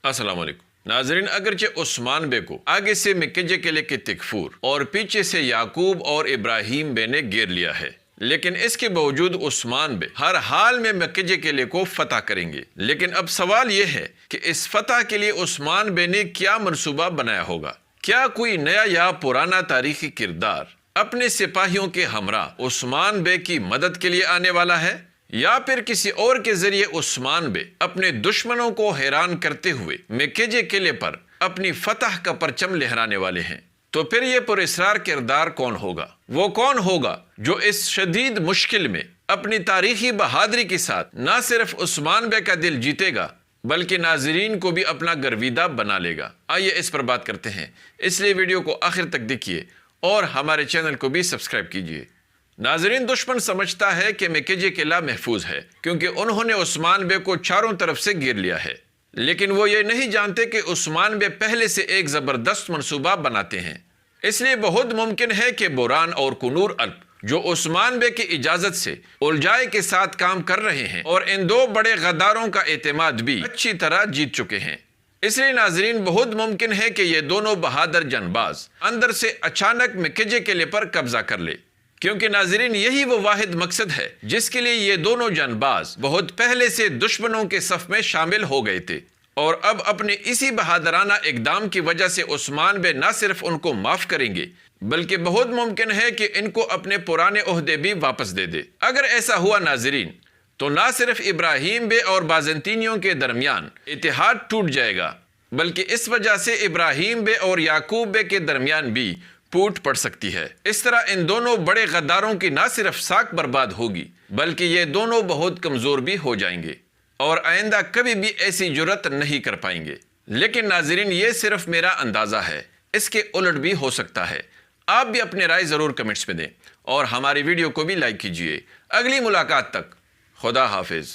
السلام علیکم ناظرین، اگرچہ عثمان بے کو آگے سے مکہ قلعے کے تکفور اور پیچھے سے یعقوب اور ابراہیم بے نے گھیر لیا ہے، لیکن اس کے باوجود عثمان بے ہر حال میں مکہ قلعے کو فتح کریں گے۔ لیکن اب سوال یہ ہے کہ اس فتح کے لیے عثمان بے نے کیا منصوبہ بنایا ہوگا؟ کیا کوئی نیا یا پرانا تاریخی کردار اپنے سپاہیوں کے ہمراہ عثمان بے کی مدد کے لیے آنے والا ہے، یا پھر کسی اور کے ذریعے عثمان بے اپنے دشمنوں کو حیران کرتے ہوئے مکہ قلعے پر اپنی فتح کا پرچم لہرانے والے ہیں؟ تو پھر یہ پراسرار کردار کون ہوگا؟ وہ کون ہوگا جو اس شدید مشکل میں اپنی تاریخی بہادری کے ساتھ نہ صرف عثمان بے کا دل جیتے گا بلکہ ناظرین کو بھی اپنا گرویدہ بنا لے گا؟ آئیے اس پر بات کرتے ہیں، اس لیے ویڈیو کو آخر تک دیکھیے اور ہمارے چینل کو بھی سبسکرائب کیجیے۔ ناظرین، دشمن سمجھتا ہے کہ مکہ قلعہ محفوظ ہے کیونکہ انہوں نے عثمان بے کو چاروں طرف سے گھیر لیا ہے، لیکن وہ یہ نہیں جانتے کہ عثمان بے پہلے سے ایک زبردست منصوبہ بناتے ہیں۔ اس لیے بہت ممکن ہے کہ بوران اور کنور الپ جو عثمان بے کی اجازت سے الجائے کے ساتھ کام کر رہے ہیں اور ان دو بڑے غداروں کا اعتماد بھی اچھی طرح جیت چکے ہیں۔ اس لیے ناظرین، بہت ممکن ہے کہ یہ دونوں بہادر جنباز اندر سے اچانک مکہ قلعے پر قبضہ کر لے، کیونکہ ناظرین یہی وہ واحد مقصد ہے جس کے لیے یہ دونوں جانباز بہت پہلے سے دشمنوں کے صف میں شامل ہو گئے تھے، اور اب اپنے اسی بہادرانہ اقدام کی وجہ سے عثمان بے نہ صرف ان کو معاف کریں گے بلکہ بہت ممکن ہے کہ ان کو اپنے پرانے عہدے بھی واپس دے دے۔ اگر ایسا ہوا ناظرین، تو نہ صرف ابراہیم بے اور بازنطینیوں کے درمیان اتحاد ٹوٹ جائے گا بلکہ اس وجہ سے ابراہیم بے اور یعقوب بے کے درمیان بھی پھوٹ پڑ سکتی ہے۔ اس طرح ان دونوں بڑے غداروں کی نہ صرف ساکھ برباد ہوگی بلکہ یہ دونوں بہت کمزور بھی ہو جائیں گے اور آئندہ کبھی بھی ایسی جرت نہیں کر پائیں گے۔ لیکن ناظرین، یہ صرف میرا اندازہ ہے، اس کے الٹ بھی ہو سکتا ہے۔ آپ بھی اپنے رائے ضرور کمنٹس میں دیں اور ہماری ویڈیو کو بھی لائک کیجیے۔ اگلی ملاقات تک خدا حافظ۔